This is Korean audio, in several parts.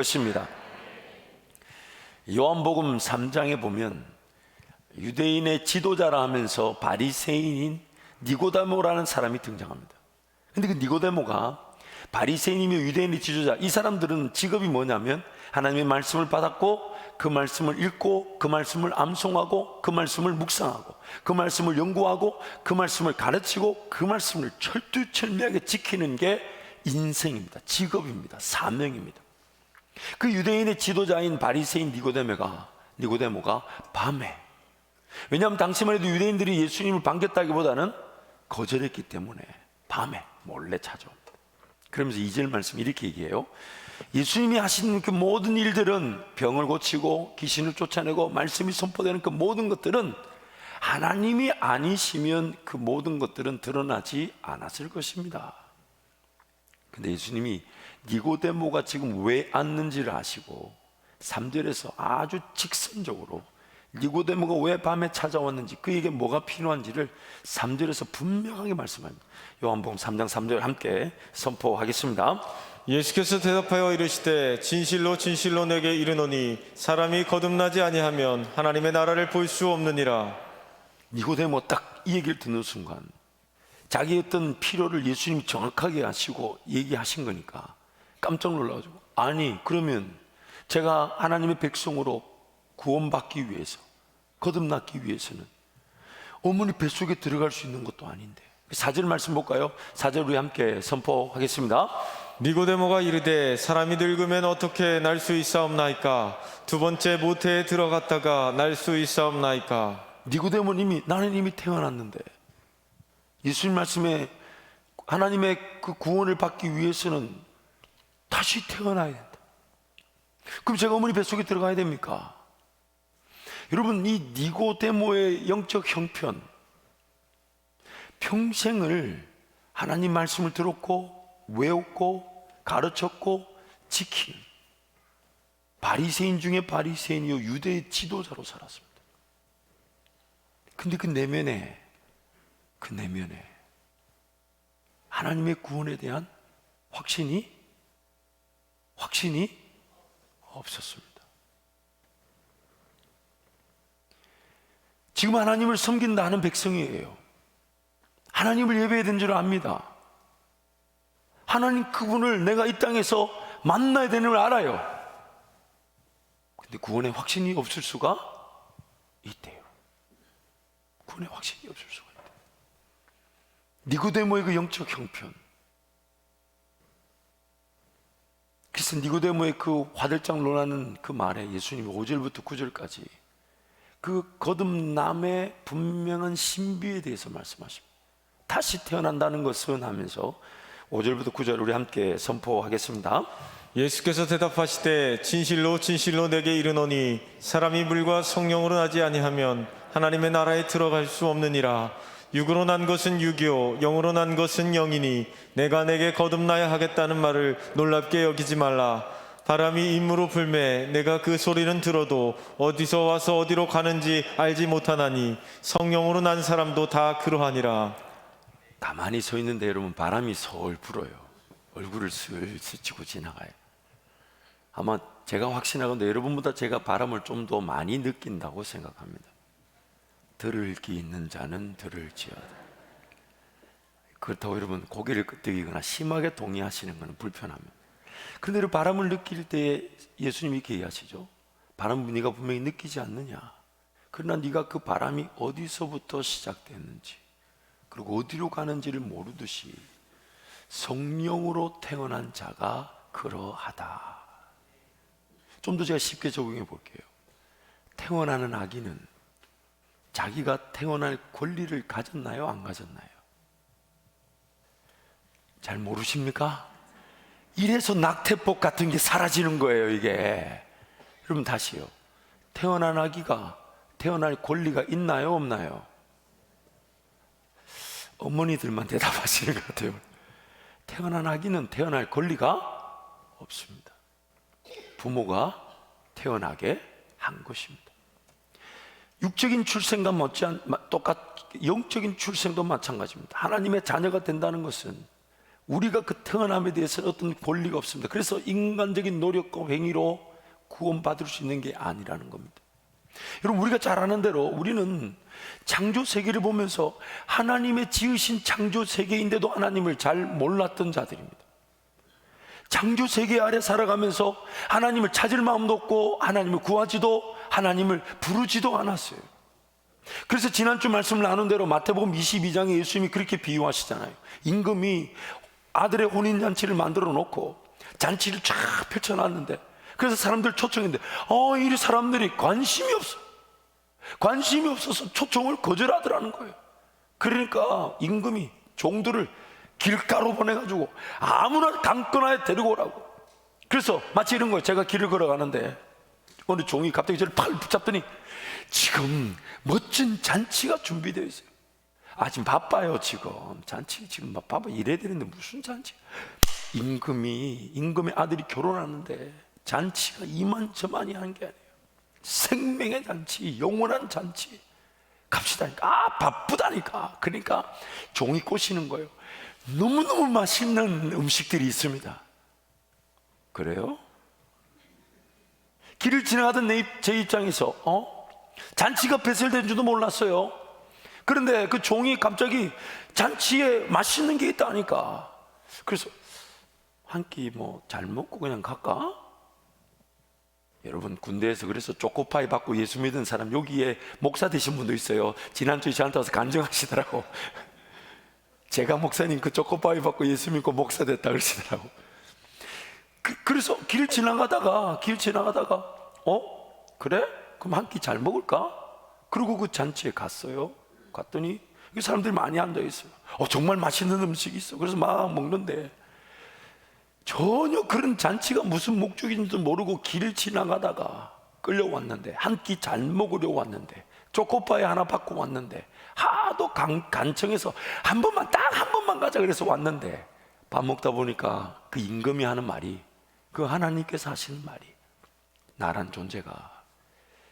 것입니다. 요한복음 3장에 보면 유대인의 지도자라 하면서 바리새인인 니고데모라는 사람이 등장합니다. 근데 그 니고데모가 바리새인이며 유대인의 지도자, 이 사람들은 직업이 뭐냐면 하나님의 말씀을 받았고 그 말씀을 읽고 그 말씀을 암송하고 그 말씀을 묵상하고 그 말씀을 연구하고 그 말씀을 가르치고 그 말씀을 철두철미하게 지키는 게 인생입니다. 직업입니다. 사명입니다. 그 유대인의 지도자인 바리새인 니고데모가 밤에, 왜냐하면 당시만 해도 유대인들이 예수님을 반겼다기보다는 거절했기 때문에 밤에 몰래 찾아옵니다. 그러면서 2절 말씀 이렇게 얘기해요. 예수님이 하신 그 모든 일들은, 병을 고치고 귀신을 쫓아내고 말씀이 선포되는 그 모든 것들은 하나님이 아니시면 그 모든 것들은 드러나지 않았을 것입니다. 근데 예수님이 니고데모가 지금 왜 왔는지를 아시고 3절에서 아주 직선적으로 니고데모가 왜 밤에 찾아왔는지, 그에게 뭐가 필요한지를 3절에서 분명하게 말씀합니다. 요한복음 3장 3절 함께 선포하겠습니다. 예수께서 대답하여 이르시되 진실로 진실로 내게 이르노니 사람이 거듭나지 아니하면 하나님의 나라를 볼 수 없느니라. 니고데모 딱 이 얘기를 듣는 순간 자기의 어떤 필요를 예수님이 정확하게 아시고 얘기하신 거니까 깜짝 놀라가지고, 아니 그러면 제가 하나님의 백성으로 구원받기 위해서, 거듭나기 위해서는 어머니 뱃속에 들어갈 수 있는 것도 아닌데. 4절 말씀 볼까요? 4절 우리 함께 선포하겠습니다. 니고데모가 이르되 사람이 늙으면 어떻게 날 수 있사옵나이까? 두 번째 모태에 들어갔다가 날 수 있사옵나이까? 니고데모님이, 나는 이미 태어났는데 예수님 말씀에 하나님의 그 구원을 받기 위해서는 다시 태어나야 된다. 그럼 제가 어머니 뱃속에 들어가야 됩니까? 여러분, 이 니고데모의 영적 형편, 평생을 하나님 말씀을 들었고 외웠고 가르쳤고 지킨 바리새인 중에 바리새인이요 유대의 지도자로 살았습니다. 근데 그 내면에 하나님의 구원에 대한 확신이 없었습니다. 지금 하나님을 섬긴다 하는 백성이에요. 하나님을 예배해야 되는 줄 압니다. 하나님 그분을 내가 이 땅에서 만나야 되는 걸 알아요. 근데 구원의 확신이 없을 수가 있대요. 구원의 확신이 없을 수가 있대요. 니고데모의 그 영적 형편, 그래서 니고데모의 그 화들짝 놀라는 그 말에 예수님이 5절부터 9절까지 그 거듭남의 분명한 신비에 대해서 말씀하십니다. 다시 태어난다는 것은 하면서 5절부터 9절 우리 함께 선포하겠습니다. 예수께서 대답하시되 진실로 진실로 내게 이르노니 사람이 물과 성령으로 나지 아니하면 하나님의 나라에 들어갈 수 없느니라. 육으로 난 것은 육이요 영으로 난 것은 영이니 내가 내게 거듭나야 하겠다는 말을 놀랍게 여기지 말라. 바람이 임으로 불매 내가 그 소리는 들어도 어디서 와서 어디로 가는지 알지 못하나니 성령으로 난 사람도 다 그러하니라. 가만히 서 있는데 여러분, 바람이 서울 불어요. 얼굴을 슬 스치고 지나가요. 아마 제가 확신하건대 여러분보다 제가 바람을 좀 더 많이 느낀다고 생각합니다. 들을 귀 있는 자는 들을지어다. 그렇다고 여러분 고개를 끄덕이거나 심하게 동의하시는 것은 불편합니다. 그런데 바람을 느낄 때 예수님이 이렇게 얘기하시죠. 바람 네가 분명히 느끼지 않느냐. 그러나 네가 그 바람이 어디서부터 시작됐는지 그리고 어디로 가는지를 모르듯이 성령으로 태어난 자가 그러하다. 좀 더 제가 쉽게 적용해 볼게요. 태어나는 아기는 자기가 태어날 권리를 가졌나요? 안 가졌나요? 잘 모르십니까? 이래서 낙태법 같은 게 사라지는 거예요, 이게. 여러분 다시요. 태어난 아기가 태어날 권리가 있나요? 없나요? 어머니들만 대답하시는 것 같아요. 태어난 아기는 태어날 권리가 없습니다. 부모가 태어나게 한 것입니다. 육적인 출생과 영적인 출생도 마찬가지입니다. 하나님의 자녀가 된다는 것은 우리가 그 태어남에 대해서는 어떤 권리가 없습니다. 그래서 인간적인 노력과 행위로 구원받을 수 있는 게 아니라는 겁니다. 여러분, 우리가 잘 아는 대로 우리는 창조 세계를 보면서 하나님의 지으신 창조 세계인데도 하나님을 잘 몰랐던 자들입니다. 창조 세계 아래 살아가면서 하나님을 찾을 마음도 없고 하나님을 구하지도, 하나님을 부르지도 않았어요. 그래서 지난주 말씀을 나눈 대로 마태복음 22장에 예수님이 그렇게 비유하시잖아요. 임금이 아들의 혼인잔치를 만들어 놓고 잔치를 쫙 펼쳐놨는데, 그래서 사람들 초청했는데 이 사람들이 관심이 없어서 초청을 거절하더라는 거예요. 그러니까 임금이 종들을 길가로 보내가지고 아무나 담거나 데리고 오라고. 그래서 마치 이런 거예요. 제가 길을 걸어가는데 어느 종이 갑자기 저를 팔 붙잡더니 지금 멋진 잔치가 준비되어 있어요. 지금 바빠요. 지금 잔치 지금 바빠, 이래야 되는데 무슨 잔치. 임금의 아들이 결혼하는데 잔치가 이만저만이 한 게 아니에요. 생명의 잔치, 영원한 잔치. 갑시다니까. 바쁘다니까. 그러니까 종이 꼬시는 거예요. 너무너무 맛있는 음식들이 있습니다. 그래요? 길을 지나가던 제 입장에서 잔치가 배설된 줄도 몰랐어요. 그런데 그 종이 갑자기 잔치에 맛있는 게 있다니까. 그래서 한 끼 잘 먹고 그냥 갈까? 여러분, 군대에서 그래서 초코파이 받고 예수 믿은 사람 여기에 목사 되신 분도 있어요. 지난주에 저한테 와서 간증하시더라고. 제가 목사님 그 초코파이 받고 예수 믿고 목사 됐다 그러시더라고. 그래서 길 지나가다가 그래? 그럼 한 끼 잘 먹을까? 그리고 그 잔치에 갔어요. 갔더니 그 사람들이 많이 앉아있어요. 정말 맛있는 음식이 있어. 그래서 막 먹는데 전혀 그런 잔치가 무슨 목적인지도 모르고 길을 지나가다가 끌려왔는데, 한 끼 잘 먹으려고 왔는데, 초코파이 하나 받고 왔는데, 하도 간청해서 딱 한 번만 가자 그래서 왔는데, 밥 먹다 보니까 그 임금이 하는 말이, 그 하나님께서 하시는 말이, 나란 존재가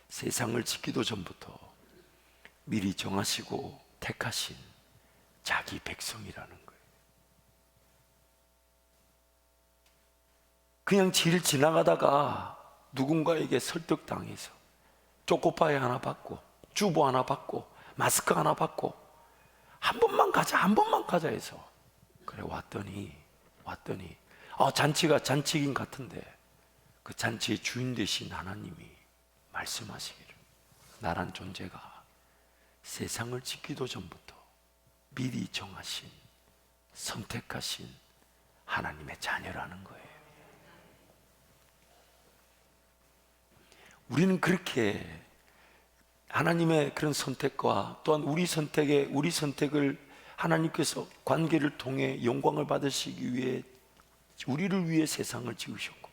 세상을 짓기도 전부터 미리 정하시고 택하신 자기 백성이라는 거예요. 그냥 길 지나가다가 누군가에게 설득당해서 초코파이 하나 받고 주보 하나 받고 마스크 하나 받고 한 번만 가자 해서 그래 왔더니 잔치가 잔치긴 같은데 그 잔치의 주인 되신 하나님이 말씀하시기를, 나란 존재가 세상을 짓기도 전부터 미리 정하신, 선택하신 하나님의 자녀라는 거예요. 우리는 그렇게 하나님의 그런 선택과 또한 우리 선택을 하나님께서 관계를 통해 영광을 받으시기 위해 우리를 위해 세상을 지으셨고,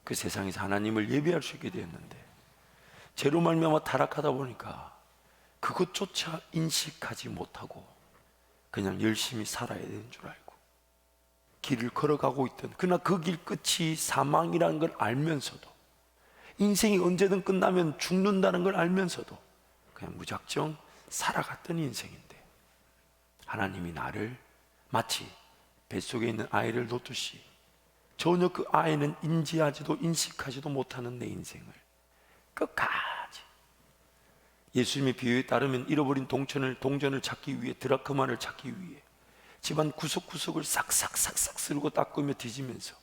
그 세상에서 하나님을 예배할 수 있게 되었는데, 죄로 말미암아 타락하다 보니까 그것조차 인식하지 못하고 그냥 열심히 살아야 되는 줄 알고 길을 걸어가고 있던, 그러나 그 길 끝이 사망이라는 걸 알면서도, 인생이 언제든 끝나면 죽는다는 걸 알면서도 그냥 무작정 살아갔던 인생인데, 하나님이 나를 마치 뱃속에 있는 아이를 놓듯이 전혀 그 아이는 인지하지도 인식하지도 못하는 내 인생을 끝까지, 예수님의 비유에 따르면 잃어버린 동전을 찾기 위해, 드라크마를 찾기 위해 집안 구석구석을 싹싹 쓸고 닦으며 뒤지면서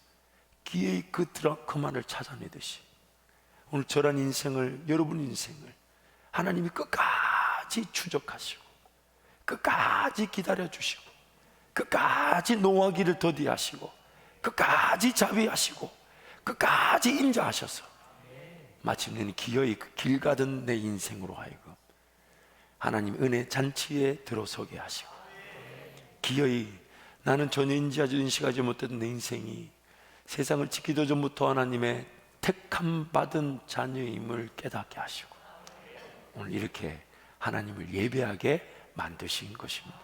기어이 그 드라크마를 찾아내듯이 오늘 저런 인생을, 여러분 인생을 하나님이 끝까지 추적하시고 끝까지 기다려주시고 끝까지 노하기를 더디하시고 끝까지 자비하시고 끝까지 인자하셔서 마침내는 기어이 그 길 가던 내 인생으로 하여금 하나님 은혜 잔치에 들어서게 하시고, 기어이 나는 전혀 인식하지 못했던 내 인생이 세상을 짓기도 전부터 하나님의 택함 받은 자녀임을 깨닫게 하시고 오늘 이렇게 하나님을 예배하게 만드신 것입니다.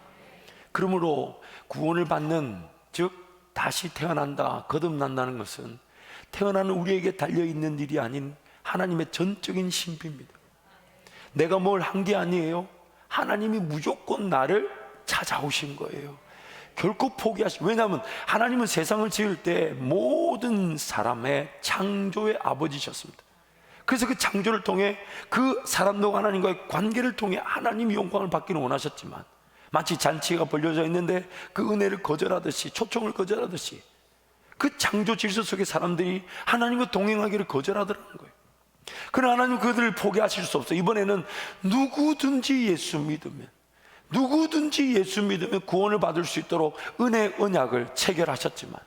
그러므로 구원을 받는, 즉 다시 태어난다, 거듭난다는 것은 태어나는 우리에게 달려있는 일이 아닌 하나님의 전적인 신비입니다. 내가 뭘 한 게 아니에요. 하나님이 무조건 나를 찾아오신 거예요. 결코 포기하시. 왜냐하면 하나님은 세상을 지을 때 모든 사람의 창조의 아버지셨습니다. 그래서 그 창조를 통해 그 사람과 하나님과의 관계를 통해 하나님이 영광을 받기를 원하셨지만, 마치 잔치가 벌려져 있는데 그 은혜를 거절하듯이, 초청을 거절하듯이 그 창조 질서 속의 사람들이 하나님과 동행하기를 거절하더라는 거예요. 그러나 하나님 그들을 포기하실 수 없어요. 이번에는 누구든지 예수 믿으면 구원을 받을 수 있도록 은혜 언약을 체결하셨지만,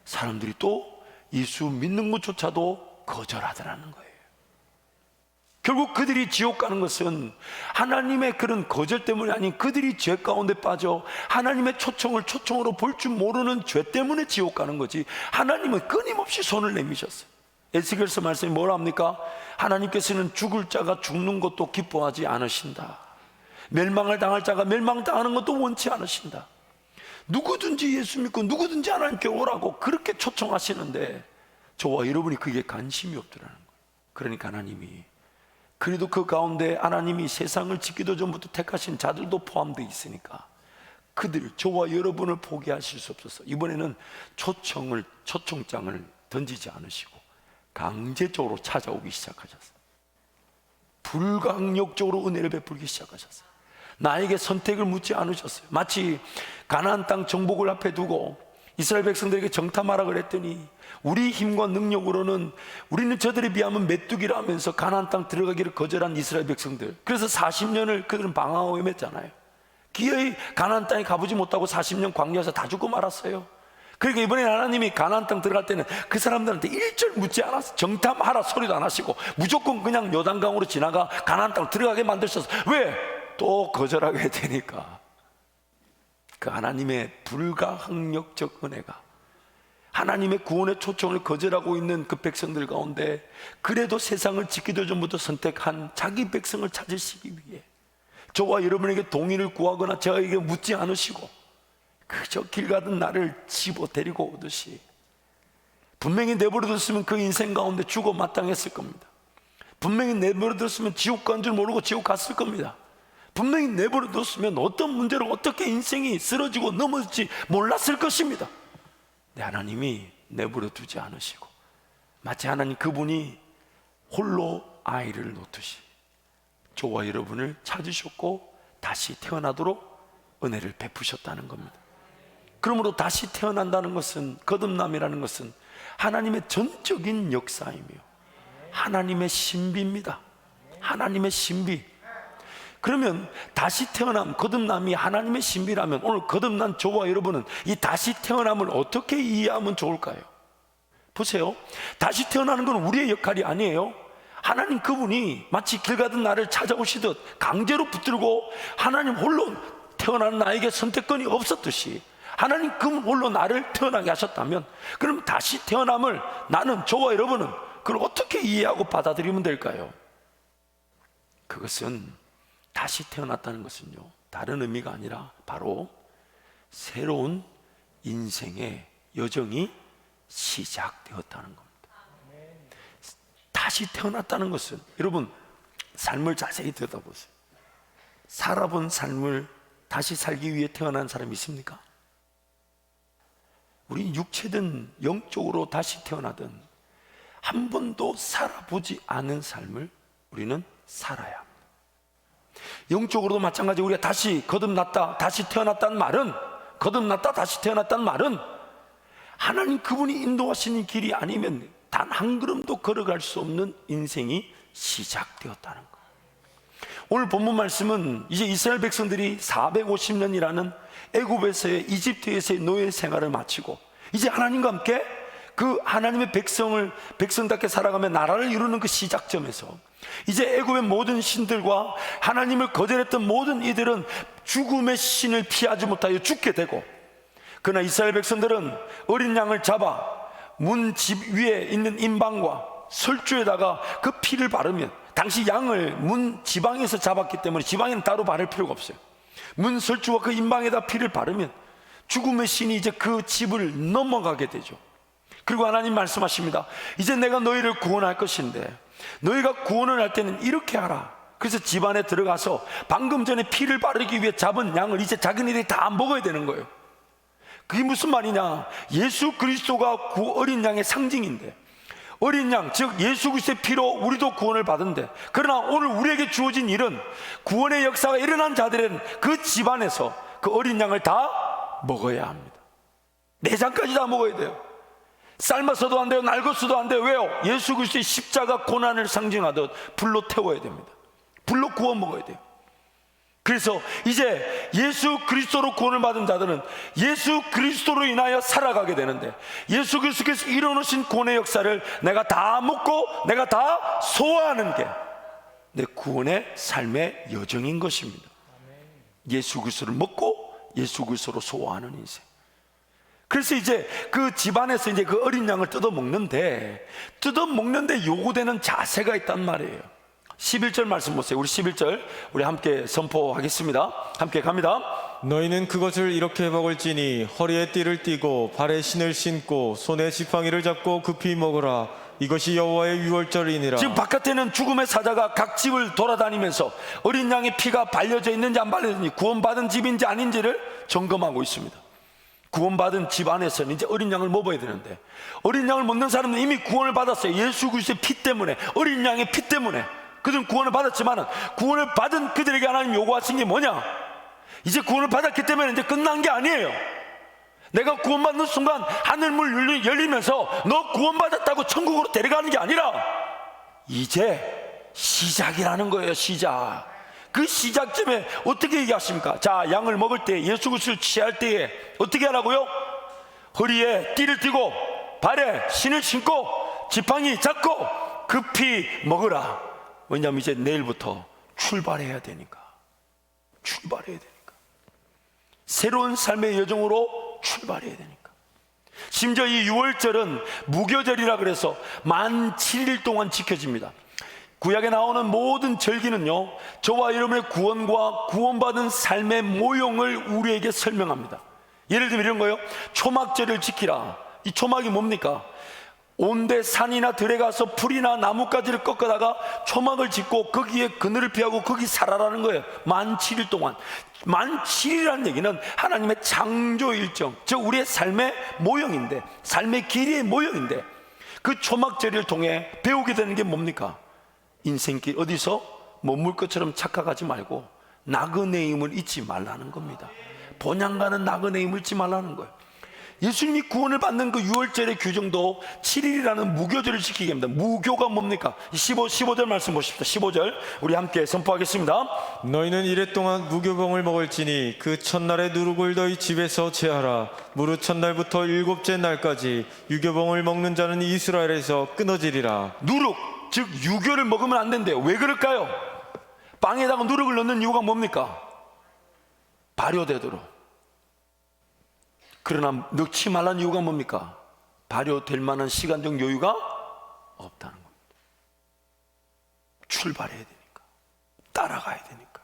사람들이 또 예수 믿는 것조차도 거절하더라는 거예요. 결국 그들이 지옥 가는 것은 하나님의 그런 거절 때문이 아닌, 그들이 죄 가운데 빠져 하나님의 초청을 초청으로 볼 줄 모르는 죄 때문에 지옥 가는 거지, 하나님은 끊임없이 손을 내미셨어요. 에스겔서 말씀이 뭐라 합니까? 하나님께서는 죽을 자가 죽는 것도 기뻐하지 않으신다. 멸망을 당할 자가 멸망당하는 것도 원치 않으신다. 누구든지 예수 믿고 누구든지 하나님께 오라고 그렇게 초청하시는데, 저와 여러분이 그게 관심이 없더라는 거예요. 그러니까 하나님이, 그래도 그 가운데 하나님이 세상을 짓기도 전부터 택하신 자들도 포함되어 있으니까 그들, 저와 여러분을 포기하실 수 없어서 이번에는 초청장을 던지지 않으시고 강제적으로 찾아오기 시작하셨어요. 불강력적으로 은혜를 베풀기 시작하셨어요. 나에게 선택을 묻지 않으셨어요. 마치 가나안 땅 정복을 앞에 두고 이스라엘 백성들에게 정탐하라 그랬더니, 우리 힘과 능력으로는 우리는 저들에 비하면 메뚜기라 하면서 가나안 땅 들어가기를 거절한 이스라엘 백성들, 그래서 40년을 그들은 방황하고 헤맸잖아요. 기어이 가나안 땅에 가보지 못하고 40년 광야에서 다 죽고 말았어요. 그러니까 이번에 하나님이 가나안 땅 들어갈 때는 그 사람들한테 일절 묻지 않았어요. 정탐하라 소리도 안 하시고 무조건 그냥 요단강으로 지나가 가나안 땅 들어가게 만드셨어요. 왜? 또 거절하게 되니까. 그 하나님의 불가항력적 은혜가, 하나님의 구원의 초청을 거절하고 있는 그 백성들 가운데 그래도 세상을 짓기도 전부터 선택한 자기 백성을 찾으시기 위해 저와 여러분에게 동의를 구하거나 저에게 묻지 않으시고 그저 길 가던 나를 집어 데리고 오듯이, 분명히 내버려뒀으면 그 인생 가운데 죽어 마땅했을 겁니다. 분명히 내버려뒀으면 지옥 간 줄 모르고 지옥 갔을 겁니다. 분명히 내버려뒀으면 어떤 문제로 어떻게 인생이 쓰러지고 넘어질지 몰랐을 것입니다. 근데 하나님이 내버려두지 않으시고, 마치 하나님 그분이 홀로 아이를 놓듯이 저와 여러분을 찾으셨고 다시 태어나도록 은혜를 베푸셨다는 겁니다. 그러므로 다시 태어난다는 것은, 거듭남이라는 것은 하나님의 전적인 역사이며 하나님의 신비입니다. 하나님의 신비. 그러면 다시 태어남, 거듭남이 하나님의 신비라면 오늘 거듭난 저와 여러분은 이 다시 태어남을 어떻게 이해하면 좋을까요? 보세요. 다시 태어나는 건 우리의 역할이 아니에요. 하나님 그분이 마치 길 가던 나를 찾아오시듯 강제로 붙들고, 하나님 홀로 태어나는 나에게 선택권이 없었듯이 하나님 그분 홀로 나를 태어나게 하셨다면, 그럼 다시 태어남을 나는, 저와 여러분은 그걸 어떻게 이해하고 받아들이면 될까요? 그것은, 다시 태어났다는 것은요, 다른 의미가 아니라 바로 새로운 인생의 여정이 시작되었다는 겁니다. 다시 태어났다는 것은, 여러분 삶을 자세히 들여다보세요. 살아본 삶을 다시 살기 위해 태어난 사람이 있습니까? 우리 육체든 영적으로 다시 태어나든 한 번도 살아보지 않은 삶을 우리는 살아야 합니다. 영적으로도 마찬가지. 우리가 다시 거듭났다, 다시 태어났다는 말은, 거듭났다, 다시 태어났다는 말은 하나님 그분이 인도하시는 길이 아니면 단 한 걸음도 걸어갈 수 없는 인생이 시작되었다는 것. 오늘 본문 말씀은 이제 이스라엘 백성들이 450년이라는 애굽에서의, 이집트에서의 노예 생활을 마치고 이제 하나님과 함께 그 하나님의 백성답게 살아가며 나라를 이루는 그 시작점에서 이제 애굽의 모든 신들과 하나님을 거절했던 모든 이들은 죽음의 신을 피하지 못하여 죽게 되고, 그러나 이스라엘 백성들은 어린 양을 잡아 문 집 위에 있는 임방과 설주에다가 그 피를 바르면, 당시 양을 문 지방에서 잡았기 때문에 지방에는 따로 바를 필요가 없어요. 문 설주와 그 임방에다 피를 바르면 죽음의 신이 이제 그 집을 넘어가게 되죠. 그리고 하나님 말씀하십니다. 이제 내가 너희를 구원할 것인데 너희가 구원을 할 때는 이렇게 하라. 그래서 집 안에 들어가서 방금 전에 피를 바르기 위해 잡은 양을 이제 자기네들이 다 먹어야 되는 거예요. 그게 무슨 말이냐? 예수 그리스도가 어린 양의 상징인데, 어린 양, 즉 예수 그리스도의 피로 우리도 구원을 받은데, 그러나 오늘 우리에게 주어진 일은 구원의 역사가 일어난 자들은 그 집안에서 그 어린 양을 다 먹어야 합니다. 내장까지 다 먹어야 돼요. 삶아서도 안 돼요, 날것서도 안 돼요. 왜요? 예수 그리스도의 십자가 고난을 상징하듯 불로 태워야 됩니다. 불로 구워 먹어야 돼요. 그래서 이제 예수 그리스도로 구원을 받은 자들은 예수 그리스도로 인하여 살아가게 되는데, 예수 그리스도께서 이뤄놓으신 구원의 역사를 내가 다 먹고 내가 다 소화하는 게 내 구원의 삶의 여정인 것입니다. 예수 그리스도를 먹고 예수 그리스도로 소화하는 인생. 그래서 이제 그 집안에서 이제 그 어린 양을 뜯어 먹는데 요구되는 자세가 있단 말이에요. 11절 말씀 보세요. 우리 11절 우리 함께 선포하겠습니다. 함께 갑니다. 너희는 그것을 이렇게 먹을지니 허리에 띠를 띠고 발에 신을 신고 손에 지팡이를 잡고 급히 먹으라. 이것이 여호와의 유월절이니라. 지금 바깥에는 죽음의 사자가 각 집을 돌아다니면서 어린 양의 피가 발려져 있는지 안 발려졌는지, 구원받은 집인지 아닌지를 점검하고 있습니다. 구원받은 집 안에서는 이제 어린 양을 먹어야 되는데, 어린 양을 먹는 사람은 이미 구원을 받았어요. 예수 그리스도의 피 때문에, 어린 양의 피 때문에 그들은 구원을 받았지만, 구원을 받은 그들에게 하나님 요구하신 게 뭐냐? 이제 구원을 받았기 때문에 이제 끝난 게 아니에요. 내가 구원받는 순간 하늘문 열리면서 너 구원받았다고 천국으로 데려가는 게 아니라 이제 시작이라는 거예요. 시작. 그 시작점에 어떻게 얘기하십니까? 자, 양을 먹을 때, 예수 그리스도를 취할 때에 어떻게 하라고요? 허리에 띠를 띠고 발에 신을 신고 지팡이 잡고 급히 먹으라. 왜냐하면 이제 내일부터 출발해야 되니까. 새로운 삶의 여정으로 출발해야 되니까. 심지어 이 6월절은 무교절이라 그래서 만 7일 동안 지켜집니다. 구약에 나오는 모든 절기는요, 저와 여러분의 구원과 구원받은 삶의 모형을 우리에게 설명합니다. 예를 들면 이런 거예요. 초막절을 지키라. 이 초막이 뭡니까? 온데 산이나 들에 가서 풀이나 나뭇가지를 꺾어다가 초막을 짓고 거기에 그늘을 피하고 거기 살아라는 거예요. 만 7일 동안. 만 7일이라는 얘기는 하나님의 창조 일정, 즉 우리의 삶의 모형인데, 삶의 길이의 모형인데, 그 초막절을 통해 배우게 되는 게 뭡니까? 인생길. 어디서 머물 것처럼 착각하지 말고 나그네임을 잊지 말라는 겁니다. 본향가는 나그네임을 잊지 말라는 거예요. 예수님이 구원을 받는 그 6월절의 규정도 7일이라는 무교절을 지키게 합니다. 무교가 뭡니까? 15절 말씀 보십시오. 15절 우리 함께 선포하겠습니다. 너희는 이래 동안 무교병을 먹을지니 그 첫날의 누룩을 너희 집에서 제하라. 무릇 첫날부터 7째 날까지 유교병을 먹는 자는 이스라엘에서 끊어지리라. 누룩, 즉 유교를 먹으면 안 된대요. 왜 그럴까요? 빵에다가 누룩을 넣는 이유가 뭡니까? 발효되도록. 그러나 넣지 말라는 이유가 뭡니까? 발효될 만한 시간적 여유가 없다는 겁니다. 출발해야 되니까, 따라가야 되니까.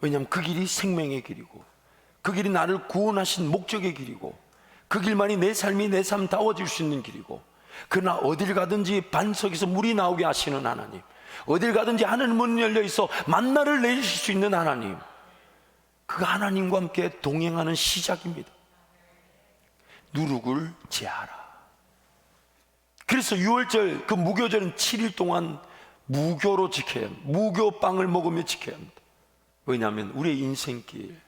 왜냐하면 그 길이 생명의 길이고, 그 길이 나를 구원하신 목적의 길이고, 그 길만이 내 삶이 내 삶다워질 수 있는 길이고, 그러나 어딜 가든지 반석에서 물이 나오게 하시는 하나님, 어딜 가든지 하늘 문이 열려 있어 만나를 내리실 수 있는 하나님, 그 하나님과 함께 동행하는 시작입니다. 누룩을 제하라. 그래서 6월절, 그 무교절은 7일 동안 무교로 지켜야 합니다. 무교빵을 먹으며 지켜야 합니다. 왜냐하면 우리의 인생길,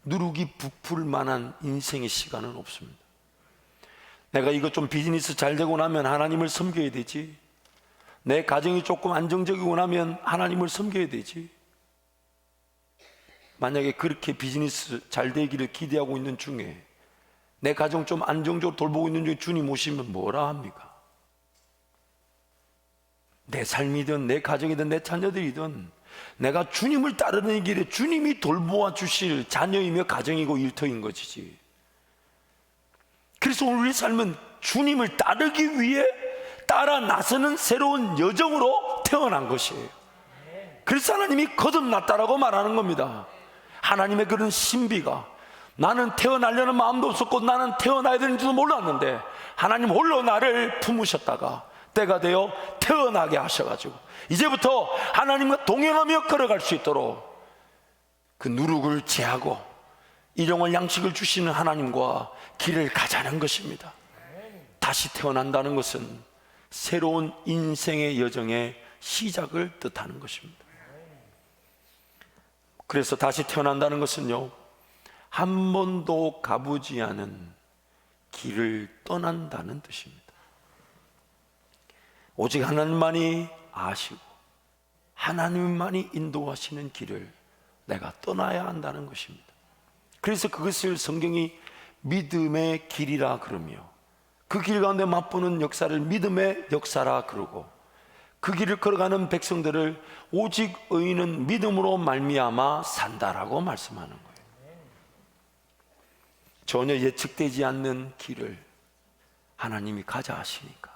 누룩이 부풀 만한 인생의 시간은 없습니다. 내가 이거 좀 비즈니스 잘 되고 나면 하나님을 섬겨야 되지, 내 가정이 조금 안정적이고 나면 하나님을 섬겨야 되지. 만약에 그렇게 비즈니스 잘 되기를 기대하고 있는 중에 내 가정 좀 안정적으로 돌보고 있는 중에 주님 오시면 뭐라 합니까? 내 삶이든 내 가정이든 내 자녀들이든 내가 주님을 따르는 길에 주님이 돌보아 주실 자녀이며 가정이고 일터인 것이지. 그래서 오늘 우리의 삶은 주님을 따르기 위해 따라 나서는 새로운 여정으로 태어난 것이에요. 그래서 하나님이 거듭났다라고 말하는 겁니다. 하나님의 그런 신비가, 나는 태어나려는 마음도 없었고 나는 태어나야 되는지도 몰랐는데 하나님 홀로 나를 품으셨다가 때가 되어 태어나게 하셔가지고 이제부터 하나님과 동행하며 걸어갈 수 있도록 그 누룩을 제하고 일용할 양식을 주시는 하나님과 길을 가자는 것입니다. 다시 태어난다는 것은 새로운 인생의 여정의 시작을 뜻하는 것입니다. 그래서 다시 태어난다는 것은요, 한 번도 가보지 않은 길을 떠난다는 뜻입니다. 오직 하나님만이 아시고 하나님만이 인도하시는 길을 내가 떠나야 한다는 것입니다. 그래서 그것을 성경이 믿음의 길이라 그러며, 그 길 가운데 맛보는 역사를 믿음의 역사라 그러고, 그 길을 걸어가는 백성들을 오직 의인은 믿음으로 말미암아 산다라고 말씀하는 거예요. 전혀 예측되지 않는 길을 하나님이 가자 하시니까,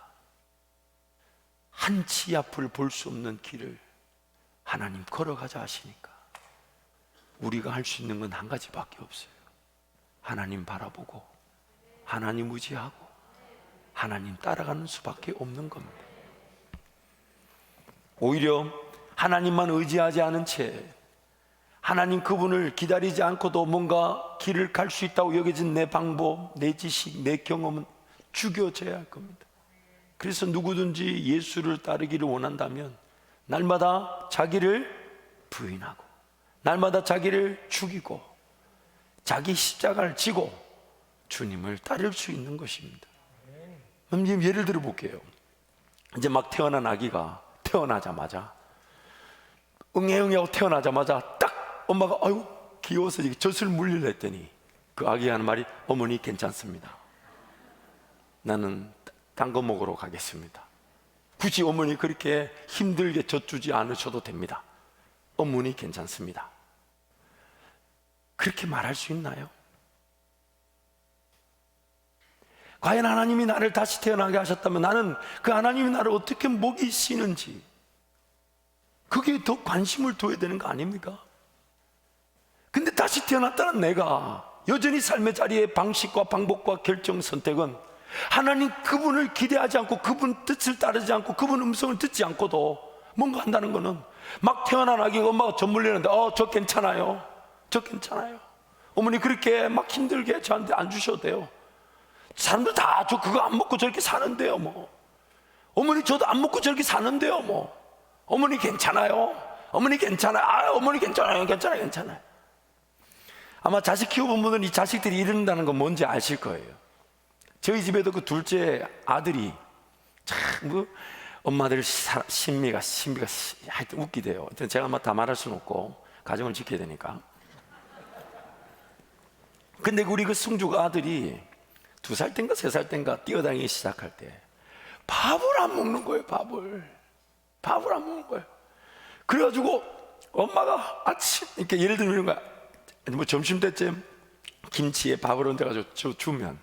한치 앞을 볼 수 없는 길을 하나님 걸어가자 하시니까 우리가 할 수 있는 건 한 가지밖에 없어요. 하나님 바라보고 하나님 의지하고 하나님 따라가는 수밖에 없는 겁니다. 오히려 하나님만 의지하지 않은 채 하나님 그분을 기다리지 않고도 뭔가 길을 갈 수 있다고 여겨진 내 방법, 내 지식, 내 경험은 죽여져야 할 겁니다. 그래서 누구든지 예수를 따르기를 원한다면 날마다 자기를 부인하고 날마다 자기를 죽이고 자기 십자가를 지고 주님을 따를 수 있는 것입니다. 그럼 예를 들어 볼게요. 이제 막 태어난 아기가 태어나자마자 응애응애하고 태어나자마자 딱 엄마가 아유 귀여워서 젖을 물리려 했더니 그 아기가 하는 말이 어머니 괜찮습니다. 나는 단 거 먹으러 가겠습니다. 굳이 어머니 그렇게 힘들게 젖 주지 않으셔도 됩니다. 어머니 괜찮습니다. 그렇게 말할 수 있나요? 과연 하나님이 나를 다시 태어나게 하셨다면 나는 그 하나님이 나를 어떻게 먹이시는지 그게 더 관심을 둬야 되는 거 아닙니까? 근데 다시 태어났다는 내가 여전히 삶의 자리에 방식과 방법과 결정 선택은 하나님 그분을 기대하지 않고 그분 뜻을 따르지 않고 그분 음성을 듣지 않고도 뭔가 한다는 거는 막 태어난 아기가 엄마가 젖 물리는데 저 괜찮아요, 저 괜찮아요, 어머니 그렇게 막 힘들게 저한테 안 주셔도 돼요. 사람들 다 저 그거 안 먹고 저렇게 사는데요 뭐. 어머니 저도 안 먹고 저렇게 사는데요 뭐. 어머니 괜찮아요, 어머니 괜찮아요, 어머니 괜찮아요, 괜찮아요. 아마 자식 키워본 분들은 이 자식들이 이런다는 건 뭔지 아실 거예요. 저희 집에도 그 둘째 아들이 참 엄마들 신비가 하여튼 웃기대요. 제가 막 다 말할 수는 없고 가정을 지켜야 되니까. 근데 우리 그 승주가 아들이 2살 땐가 3살 땐가 뛰어다니기 시작할 때 밥을 안 먹는 거예요. 밥을 안 먹는 거예요. 그래가지고 엄마가 아침 이렇게 예를 들면 이런 거야. 뭐 점심 때쯤 김치에 밥을 얹어가지고 주면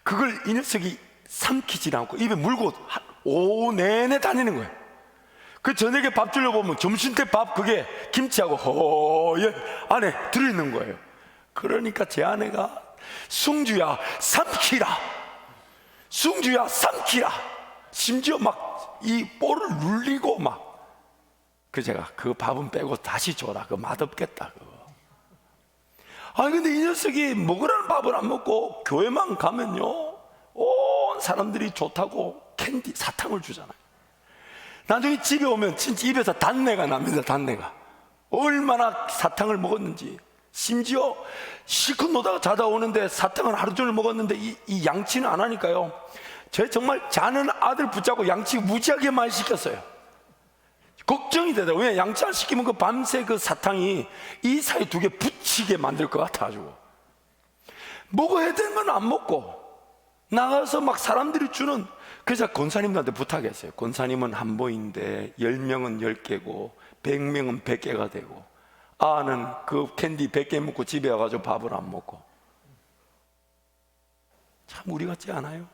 그걸 이 녀석이 삼키지 않고 입에 물고 오후 내내 다니는 거예요. 그 저녁에 밥 주려 보면 점심 때 밥 그게 김치하고 허연 안에 들어있는 거예요. 그러니까 제 아내가 승주야 삼키라, 승주야 삼키라, 심지어 막 이 볼을 눌리고 막. 그 제가 그 밥은 빼고 다시 줘라, 그거 맛없겠다 그거. 아니 근데 이 녀석이 먹으라는 밥을 안 먹고 교회만 가면요 온 사람들이 좋다고 캔디 사탕을 주잖아요. 나중에 집에 오면 진짜 입에서 단내가 납니다. 단내가 얼마나 사탕을 먹었는지. 심지어 실컷 노다가 자다 오는데 사탕을 하루 종일 먹었는데 이 양치는 안 하니까요, 저 정말 자는 아들 붙잡고 양치 무지하게 많이 시켰어요. 걱정이 되더라고요. 왜 양치 안 시키면 그 밤새 그 사탕이 이 사이 2개 붙이게 만들 것 같아가지고 먹어야 되는 건 안 먹고 나가서 막 사람들이 주는. 그래서 권사님들한테 부탁했어요. 권사님은 한 보인데 10명은 10개고 100명은 100개가 되고 아는 그 캔디 100개 먹고 집에 와가지고 밥을 안 먹고. 참 우리 같지 않아요?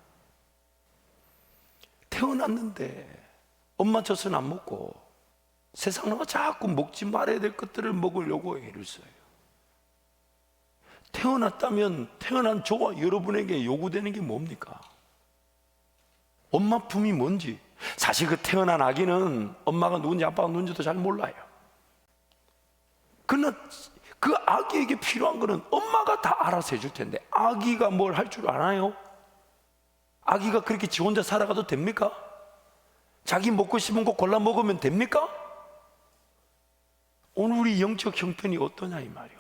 태어났는데 엄마 젖은 안 먹고 세상 나가 자꾸 먹지 말아야 될 것들을 먹으려고 애를 써요. 태어났다면 태어난 저와 여러분에게 요구되는 게 뭡니까? 엄마 품이 뭔지. 사실 그 태어난 아기는 엄마가 누군지 아빠가 누군지도 잘 몰라요. 그러나 그 아기에게 필요한 거는 엄마가 다 알아서 해줄 텐데 아기가 뭘 할 줄 알아요? 아기가 그렇게 지 혼자 살아가도 됩니까? 자기 먹고 싶은 거 골라 먹으면 됩니까? 오늘 우리 영적 형편이 어떠냐 이 말이에요.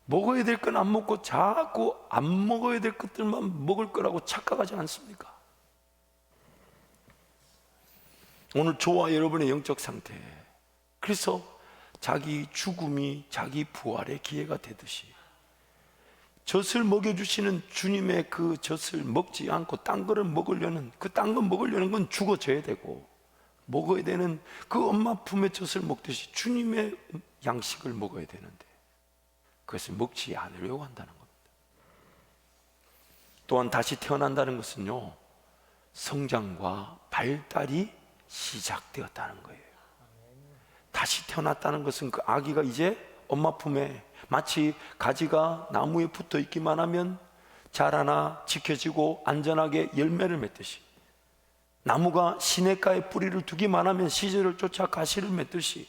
먹어야 될 건 안 먹고 자꾸 안 먹어야 될 것들만 먹을 거라고 착각하지 않습니까? 오늘 저와 여러분의 영적 상태, 그래서 자기 죽음이 자기 부활의 기회가 되듯이 젖을 먹여주시는 주님의 그 젖을 먹지 않고 딴 거를 먹으려는, 그 딴 거 먹으려는 건 죽어져야 되고, 먹어야 되는 그 엄마 품의 젖을 먹듯이 주님의 양식을 먹어야 되는데 그것을 먹지 않으려고 한다는 겁니다. 또한 다시 태어난다는 것은요, 성장과 발달이 시작되었다는 거예요. 다시 태어났다는 것은 그 아기가 이제 엄마 품에 마치 가지가 나무에 붙어 있기만 하면 자라나 지켜지고 안전하게 열매를 맺듯이, 나무가 시냇가에 뿌리를 두기만 하면 시절을 쫓아 가시를 맺듯이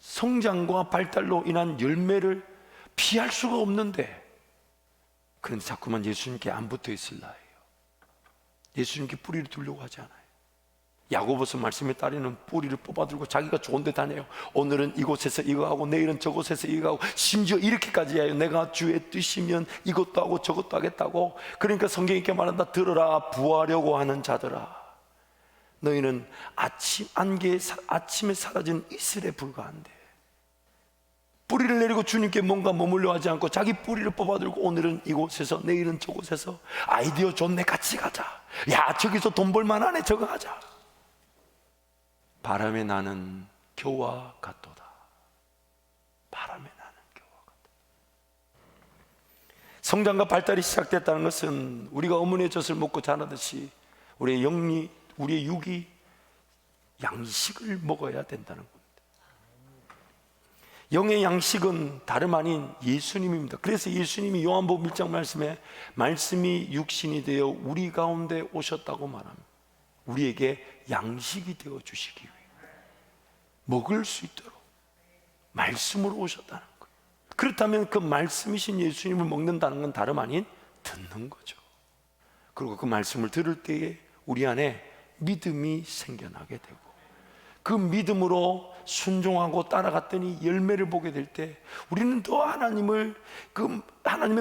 성장과 발달로 인한 열매를 피할 수가 없는데, 그런데 자꾸만 예수님께 안 붙어 있을 나예요. 예수님께 뿌리를 두려고 하지 않아요. 야고보서 말씀에 따르는 뿌리를 뽑아들고 자기가 좋은 데 다녀요. 오늘은 이곳에서 이거 하고 내일은 저곳에서 이거 하고, 심지어 이렇게까지 해요. 내가 주의 뜻이면 이것도 하고 저것도 하겠다고. 그러니까 성경이 이렇게 말한다. 들으라, 부하려고 하는 자들아, 너희는 아침에 사라진 이슬에 불과한데, 뿌리를 내리고 주님께 뭔가 머물러 하지 않고 자기 뿌리를 뽑아들고 오늘은 이곳에서 내일은 저곳에서 아이디어 좋네 같이 가자, 야 저기서 돈 벌만하네 저거 하자. 바람에 나는 겨와 같도다. 바람에 나는 겨와 같도다. 성장과 발달이 시작됐다는 것은 우리가 어머니의 젖을 먹고 자라듯이 우리의 영리, 우리의 육이 양식을 먹어야 된다는 겁니다. 영의 양식은 다름 아닌 예수님입니다. 그래서 예수님이 요한복음 1장 말씀에 말씀이 육신이 되어 우리 가운데 오셨다고 말합니다. 우리에게 양식이 되어 주시기 위해 먹을 수 있도록 말씀으로 오셨다는 거예요. 그렇다면 그 말씀이신 예수님을 먹는다는 건 다름 아닌 듣는 거죠. 그리고 그 말씀을 들을 때에 우리 안에 믿음이 생겨나게 되고, 그 믿음으로 순종하고 따라갔더니 열매를 보게 될 때 우리는 더 하나님의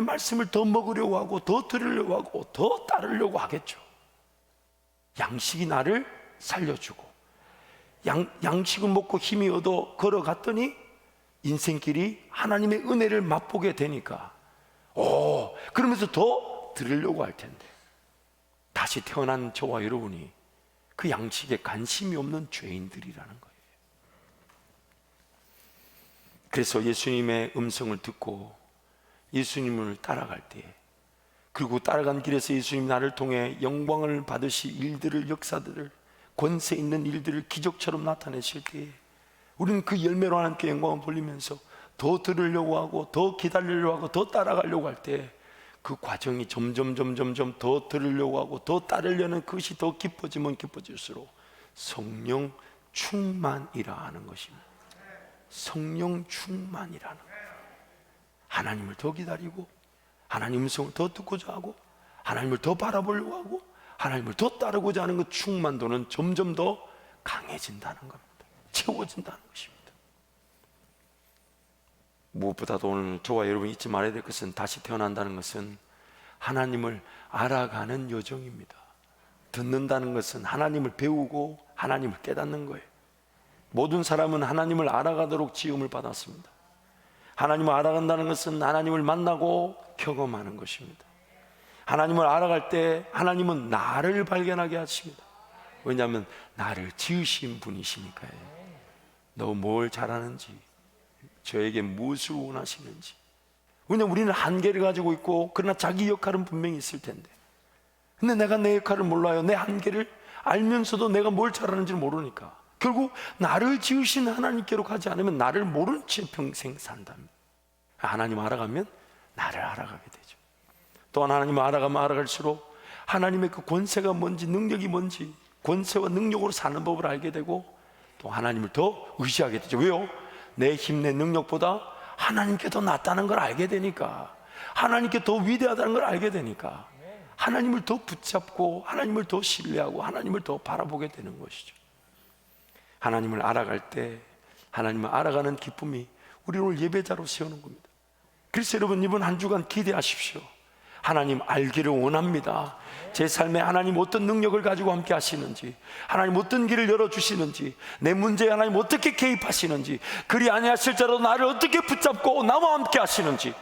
말씀을 더 먹으려고 하고 더 들으려고 하고 더 따르려고 하겠죠. 양식이 나를 살려주고, 양식을 먹고 힘이 얻어 걸어갔더니 인생길이 하나님의 은혜를 맛보게 되니까 그러면서 더 들으려고 할 텐데, 다시 태어난 저와 여러분이 그 양식에 관심이 없는 죄인들이라는 거예요. 그래서 예수님의 음성을 듣고 예수님을 따라갈 때, 그리고 따라간 길에서 예수님 나를 통해 영광을 받으실 일들을, 역사들을, 권세 있는 일들을 기적처럼 나타내실 때에 우리는 그 열매로 하나님께 영광을 돌리면서 더 들으려고 하고 더 기다리려고 하고 더 따라가려고 할 때 그 과정이 점점 더 들으려고 하고 더 따르려는 그것이 더 깊어지면 깊어질수록 성령 충만이라 하는 것입니다. 성령 충만이라는 거예요. 하나님을 더 기다리고 하나님 음성을 더 듣고자 하고 하나님을 더 바라보려고 하고 하나님을 더 따르고자 하는 그 충만도는 점점 더 강해진다는 겁니다. 채워진다는 것입니다. 무엇보다도 오늘 저와 여러분이 잊지 말아야 될 것은, 다시 태어난다는 것은 하나님을 알아가는 여정입니다. 듣는다는 것은 하나님을 배우고 하나님을 깨닫는 거예요. 모든 사람은 하나님을 알아가도록 지음을 받았습니다. 하나님을 알아간다는 것은 하나님을 만나고 경험하는 것입니다. 하나님을 알아갈 때 하나님은 나를 발견하게 하십니다. 왜냐하면 나를 지으신 분이시니까요. 너 뭘 잘하는지, 저에게 무엇을 원하시는지. 왜냐하면 우리는 한계를 가지고 있고, 그러나 자기 역할은 분명히 있을 텐데, 근데 내가 내 역할을 몰라요. 내 한계를 알면서도 내가 뭘 잘하는지 모르니까 결국 나를 지으신 하나님께로 가지 않으면 나를 모른 채 평생 산답니다. 하나님 알아가면 나를 알아가게 되죠. 또한 하나님을 알아가면 알아갈수록 하나님의 그 권세가 뭔지, 능력이 뭔지, 권세와 능력으로 사는 법을 알게 되고 또 하나님을 더 의지하게 되죠. 왜요? 내 힘, 내 능력보다 하나님께 더 낫다는 걸 알게 되니까, 하나님께 더 위대하다는 걸 알게 되니까 하나님을 더 붙잡고 하나님을 더 신뢰하고 하나님을 더 바라보게 되는 것이죠. 하나님을 알아갈 때 하나님을 알아가는 기쁨이 우리를 오늘 예배자로 세우는 겁니다. 그래서 여러분, 이번 한 주간 기대하십시오. 하나님 알기를 원합니다. 제 삶에 하나님 어떤 능력을 가지고 함께 하시는지, 하나님 어떤 길을 열어주시는지, 내 문제에 하나님 어떻게 개입하시는지, 그리 아니하실지라도 나를 어떻게 붙잡고 나와 함께 하시는지,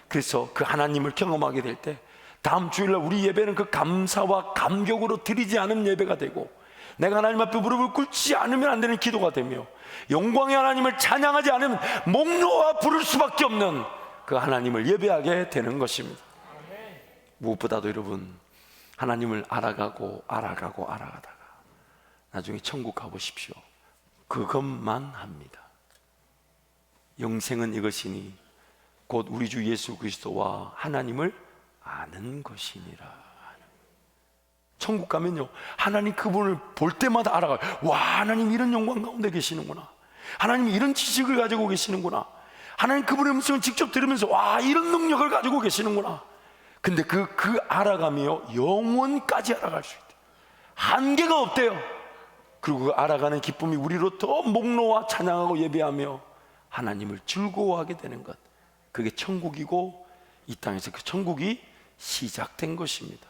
그래서 그 하나님을 경험하게 될 때 다음 주일날 우리 예배는 그 감사와 감격으로 드리지 않은 예배가 되고, 내가 하나님 앞에 무릎을 꿇지 않으면 안 되는 기도가 되며, 영광의 하나님을 찬양하지 않으면 목 놓아 부를 수밖에 없는 그 하나님을 예배하게 되는 것입니다. 무엇보다도 여러분, 하나님을 알아가다가 나중에 천국 가보십시오. 그것만 합니다. 영생은 이것이니 곧 우리 주 예수 그리스도와 하나님을 아는 것이니라. 천국 가면요, 하나님 그분을 볼 때마다 알아가요. 와, 하나님 이런 영광 가운데 계시는구나. 하나님 이런 지식을 가지고 계시는구나. 하나님 그분의 음성을 직접 들으면서 와, 이런 능력을 가지고 계시는구나. 근데 그 알아가며 영원까지 알아갈 수 있대요. 한계가 없대요. 그리고 그 알아가는 기쁨이 우리로 더 목 놓아 찬양하고 예배하며 하나님을 즐거워하게 되는 것, 그게 천국이고 이 땅에서 그 천국이 시작된 것입니다.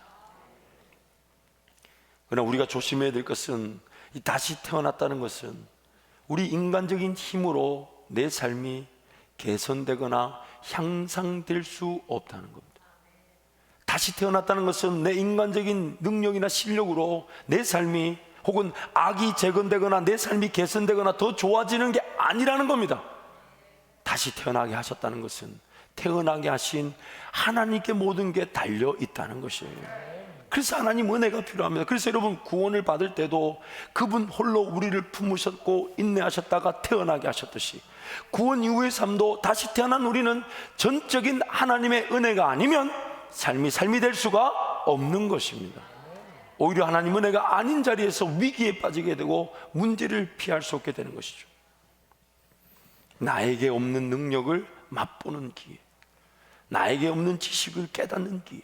그러나 우리가 조심해야 될 것은, 이 다시 태어났다는 것은 우리 인간적인 힘으로 내 삶이 개선되거나 향상될 수 없다는 겁니다. 다시 태어났다는 것은 내 인간적인 능력이나 실력으로 내 삶이 혹은 악이 재건되거나 내 삶이 개선되거나 더 좋아지는 게 아니라는 겁니다. 다시 태어나게 하셨다는 것은 태어나게 하신 하나님께 모든 게 달려 있다는 것이에요. 그래서 하나님 은혜가 필요합니다. 그래서 여러분, 구원을 받을 때도 그분 홀로 우리를 품으셨고 인내하셨다가 태어나게 하셨듯이, 구원 이후의 삶도 다시 태어난 우리는 전적인 하나님의 은혜가 아니면 삶이 될 수가 없는 것입니다. 오히려 하나님 은혜가 아닌 자리에서 위기에 빠지게 되고 문제를 피할 수 없게 되는 것이죠. 나에게 없는 능력을 맛보는 기회, 나에게 없는 지식을 깨닫는 기회,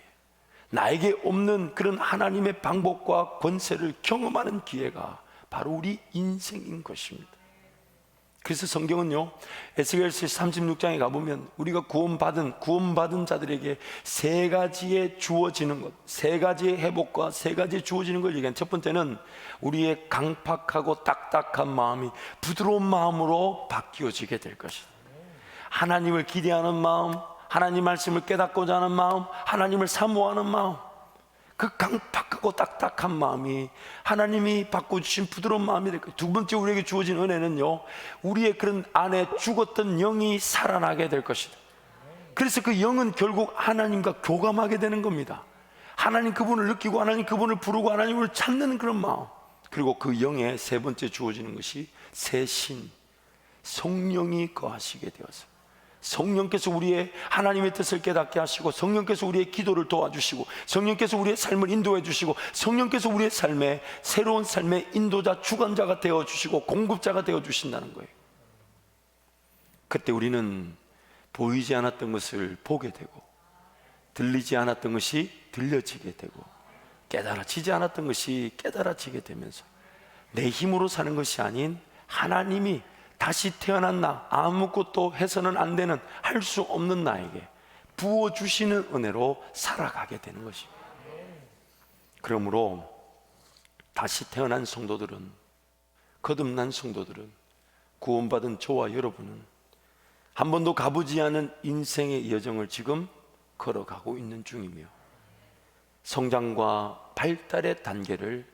나에게 없는 그런 하나님의 방법과 권세를 경험하는 기회가 바로 우리 인생인 것입니다. 그래서 성경은요, 에스겔서 36장에 가보면 우리가 구원받은 자들에게 세 가지의 주어지는 것, 세 가지의 회복과 세 가지의 주어지는 걸 얘기한, 첫 번째는 우리의 강팍하고 딱딱한 마음이 부드러운 마음으로 바뀌어지게 될 것이다. 하나님을 기대하는 마음, 하나님 말씀을 깨닫고자 하는 마음, 하나님을 사모하는 마음, 그 강팍하고 딱딱한 마음이 하나님이 바꿔주신 부드러운 마음이 될 거예요. 두 번째 우리에게 주어진 은혜는요, 우리의 그런 안에 죽었던 영이 살아나게 될 것이다. 그래서 그 영은 결국 하나님과 교감하게 되는 겁니다. 하나님 그분을 느끼고 하나님 그분을 부르고 하나님을 찾는 그런 마음. 그리고 그 영에 세 번째 주어지는 것이 새 신, 성령이 거하시게 되어서, 성령께서 우리의 하나님의 뜻을 깨닫게 하시고, 성령께서 우리의 기도를 도와주시고, 성령께서 우리의 삶을 인도해 주시고, 성령께서 우리의 삶에 새로운 삶의 인도자, 주관자가 되어 주시고 공급자가 되어 주신다는 거예요. 그때 우리는 보이지 않았던 것을 보게 되고, 들리지 않았던 것이 들려지게 되고, 깨달아지지 않았던 것이 깨달아지게 되면서 내 힘으로 사는 것이 아닌 하나님이 다시 태어난 나, 아무것도 해서는 안 되는, 할 수 없는 나에게 부어주시는 은혜로 살아가게 되는 것입니다. 그러므로 다시 태어난 성도들은, 거듭난 성도들은, 구원받은 저와 여러분은 한 번도 가보지 않은 인생의 여정을 지금 걸어가고 있는 중이며, 성장과 발달의 단계를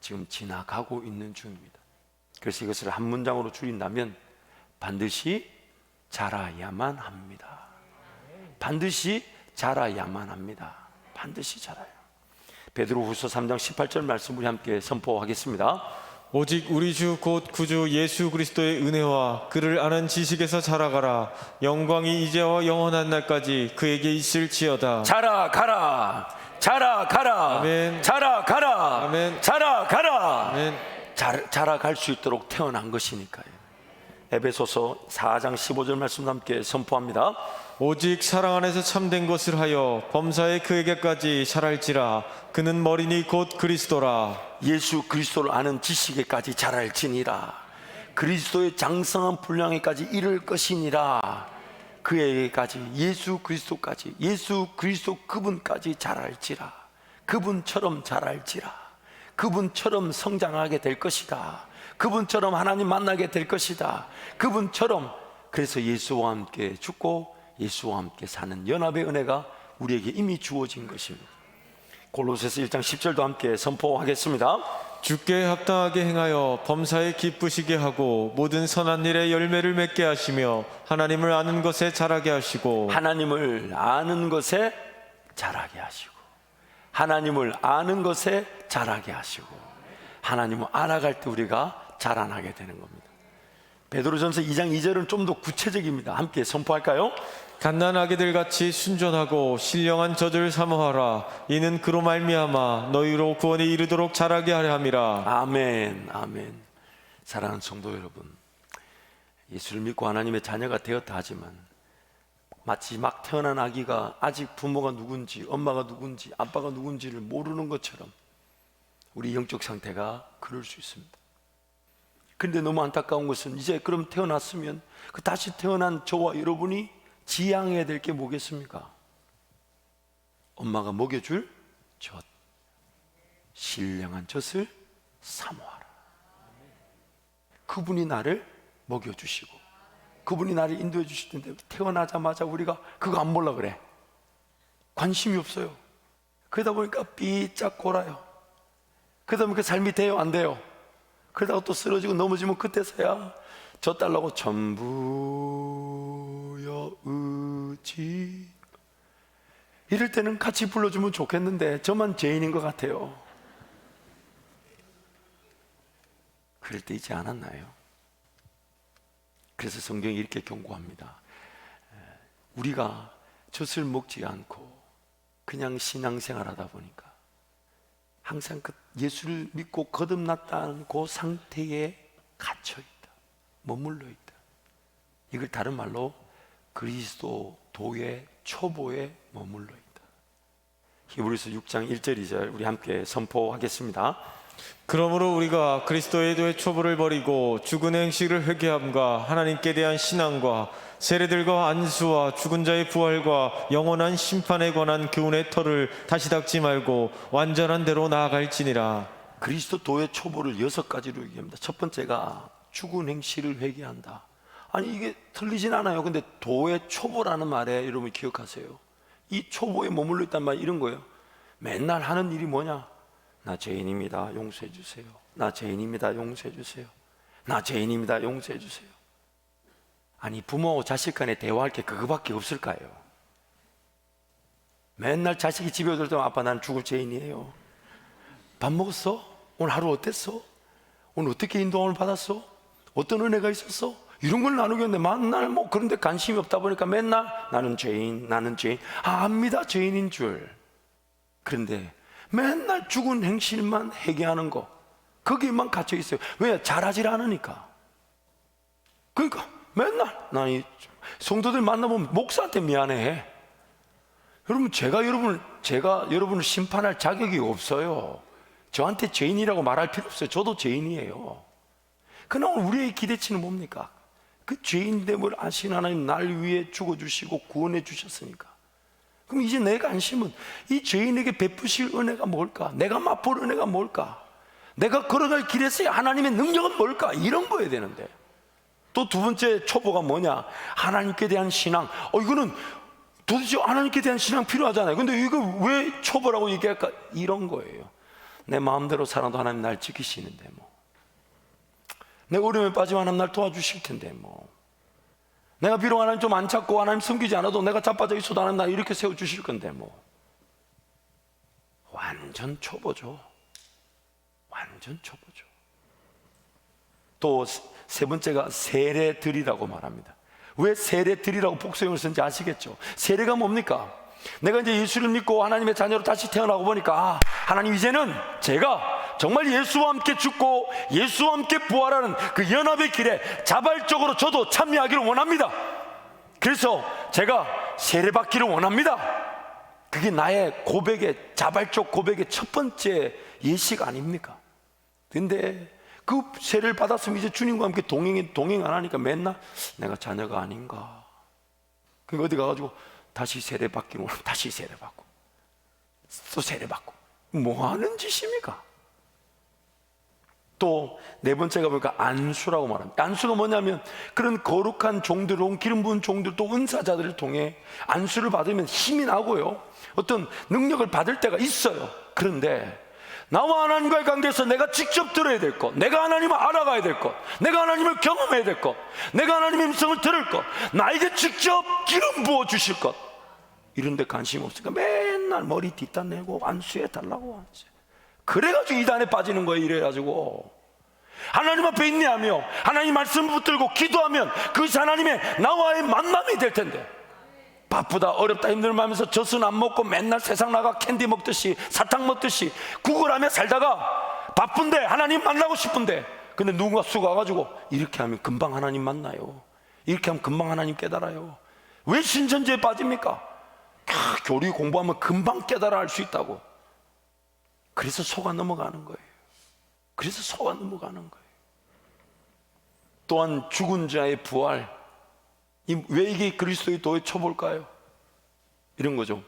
지금 지나가고 있는 중입니다. 그래서 이것을 한 문장으로 줄인다면 반드시 자라야만 합니다. 반드시 자라야만 합니다. 반드시 자라요. 베드로후서 3장 18절 말씀 우리 함께 선포하겠습니다. 오직 우리 주 곧 구주 예수 그리스도의 은혜와 그를 아는 지식에서 자라가라. 영광이 이제와 영원한 날까지 그에게 있을지어다. 자라가라, 자라가라, 아멘. 자라가라, 아멘. 자라가라. 아멘. 자라갈 수 있도록 태어난 것이니까요. 에베소서 4장 15절 말씀 함께 선포합니다. 오직 사랑 안에서 참된 것을 하여 범사에 그에게까지 자랄지라. 그는 머리니 곧 그리스도라. 예수 그리스도를 아는 지식에까지 자랄지니라. 그리스도의 장성한 분량에까지 이를 것이니라. 그에게까지, 예수 그리스도까지, 예수 그리스도 그분까지 자랄지라. 그분처럼 자랄지라. 그분처럼 성장하게 될 것이다. 그분처럼 하나님 만나게 될 것이다. 그분처럼. 그래서 예수와 함께 죽고 예수와 함께 사는 연합의 은혜가 우리에게 이미 주어진 것입니다. 골로새서 1장 10절도 함께 선포하겠습니다. 주께 합당하게 행하여 범사에 기쁘시게 하고 모든 선한 일에 열매를 맺게 하시며 하나님을 아는 것에 자라게 하시고. 하나님을 아는 것에 자라게 하시고, 하나님을 아는 것에 자라게 하시고, 하나님을 알아갈 때 우리가 자라나게 되는 겁니다. 베드로전서 2장 2절은 좀 더 구체적입니다. 함께 선포할까요? 갓난 아기들 같이 순전하고 신령한 젖을 사모하라. 이는 그로 말미암아 너희로 구원에 이르도록 자라게 하려 함이라. 아멘, 아멘. 사랑하는 성도 여러분, 예수를 믿고 하나님의 자녀가 되었다 하지만 마치 막 태어난 아기가 아직 부모가 누군지, 엄마가 누군지, 아빠가 누군지를 모르는 것처럼 우리 영적 상태가 그럴 수 있습니다. 그런데 너무 안타까운 것은 이제 그럼 태어났으면 그 다시 태어난 저와 여러분이 지향해야 될 게 뭐겠습니까? 엄마가 먹여줄 젖, 신령한 젖을 사모하라. 그분이 나를 먹여주시고 그분이 나를 인도해 주실 텐데 태어나자마자 우리가 그거 안 보려고 그래. 관심이 없어요. 그러다 보니까 삐짝 골아요. 그러다 보니까 삶이 돼요, 안 돼요? 그러다가 또 쓰러지고 넘어지면 그때서야 저 달라고 전부여 의지. 이럴 때는 같이 불러주면 좋겠는데 저만 죄인인 것 같아요. 그럴 때 있지 않았나요? 그래서 성경이 이렇게 경고합니다. 우리가 젖을 먹지 않고 그냥 신앙생활 하다 보니까 항상 그 예수를 믿고 거듭났다는 그 상태에 갇혀있다, 머물러 있다. 이걸 다른 말로 그리스도도의 초보에 머물러 있다. 히브리서 6장 1절 2절 우리 함께 선포하겠습니다. 그러므로 우리가 그리스도의 도의 초보를 버리고 죽은 행실을 회개함과 하나님께 대한 신앙과 세례들과 안수와 죽은 자의 부활과 영원한 심판에 관한 교훈의 터를 다시 닦지 말고 완전한 대로 나아갈지니라. 그리스도도의 초보를 6가지로 얘기합니다. 첫 번째가 죽은 행실을 회개한다. 아니 이게 틀리진 않아요. 근데 도의 초보라는 말에 여러분 기억하세요. 이 초보에 머물러 있단 말 이런 거예요. 맨날 하는 일이 뭐냐? 나 죄인입니다, 용서해 주세요. 나 죄인입니다, 용서해 주세요. 나 죄인입니다, 용서해 주세요. 아니 부모 자식 간에 대화할 게 그거밖에 없을까요? 맨날 자식이 집에 오들 때마다 아빠 난 죽을 죄인이에요. 밥 먹었어? 오늘 하루 어땠어? 오늘 어떻게 인도함을 받았어? 어떤 은혜가 있었어? 이런 걸 나누겠는데 맨날 뭐 그런 데 관심이 없다 보니까 맨날 나는 죄인, 나는 죄인. 압니다, 죄인인 줄. 그런데 맨날 죽은 행실만 회개하는 거, 거기에만 갇혀 있어요. 왜? 잘하질 않으니까. 그러니까 맨날 나이 성도들 만나보면 목사한테 미안해. 여러분 제가 여러분을 심판할 자격이 없어요. 저한테 죄인이라고 말할 필요 없어요. 저도 죄인이에요. 그러나 우리의 기대치는 뭡니까? 그 죄인됨을 아신 하나님 날 위해 죽어주시고 구원해 주셨으니까. 그럼 이제 내 관심은 이 죄인에게 베푸실 은혜가 뭘까? 내가 맛볼 은혜가 뭘까? 내가 걸어갈 길에서의 하나님의 능력은 뭘까? 이런 거여야 되는데. 또 두 번째 초보가 뭐냐? 하나님께 대한 신앙. 이거는 도대체 하나님께 대한 신앙 필요하잖아요. 근데 이거 왜 초보라고 얘기할까? 이런 거예요. 내 마음대로 살아도 하나님 날 지키시는데 뭐. 내가 어려움에 빠지면 하나님 날 도와주실 텐데 뭐. 내가 비록 하나님 좀 안 찾고 하나님 섬기지 않아도 내가 자빠져 있어도 하나님 날 이렇게 세워주실 건데 뭐. 완전 초보죠. 완전 초보죠. 또 세 번째가 세례들이라고 말합니다. 왜 세례들이라고 복수형을 쓴지 아시겠죠? 세례가 뭡니까? 내가 이제 예수를 믿고 하나님의 자녀로 다시 태어나고 보니까 하나님 이제는 제가 정말 예수와 함께 죽고 예수와 함께 부활하는 그 연합의 길에 자발적으로 저도 참여하기를 원합니다. 그래서 제가 세례받기를 원합니다. 그게 나의 고백의, 자발적 고백의 첫 번째 예식 아닙니까? 근데 그 세례를 받았으면 이제 주님과 함께 동행 안 하니까 맨날 내가 자녀가 아닌가. 그러니까 어디 가가지고 다시 세례받기를 원하면 다시 세례받고 또 세례받고, 뭐 하는 짓입니까? 또 네 번째가 보니까 안수라고 말합니다. 안수가 뭐냐면 그런 거룩한 종들, 기름 부은 종들, 또 은사자들을 통해 안수를 받으면 힘이 나고요, 어떤 능력을 받을 때가 있어요. 그런데 나와 하나님과의 관계에서 내가 직접 들어야 될 것, 내가 하나님을 알아가야 될 것, 내가 하나님을 경험해야 될 것, 내가 하나님의 음성을 들을 것, 나에게 직접 기름 부어 주실 것, 이런 데 관심 없으니까 맨날 머리 뒷단 내고 안수해 달라고 하지. 그래가지고 이단에 빠지는 거예요. 이래가지고 하나님 앞에 인내하며 하나님 말씀을 붙들고 기도하면 그것이 하나님의 나와의 만남이 될 텐데, 바쁘다 어렵다 힘들다 하면서 젖은 안 먹고 맨날 세상 나가 캔디 먹듯이 사탕 먹듯이 구걸하며 살다가 바쁜데 하나님 만나고 싶은데, 근데 누군가 쑥 와가지고 이렇게 하면 금방 하나님 만나요, 이렇게 하면 금방 하나님 깨달아요. 왜 신천지에 빠집니까? 교리 공부하면 금방 깨달아 알 수 있다고. 그래서 속아 넘어가는 거예요. 그래서 속아 넘어가는 거예요. 또한 죽은 자의 부활, 왜 이게 그리스도의 도의 초볼까요? 이런 거죠.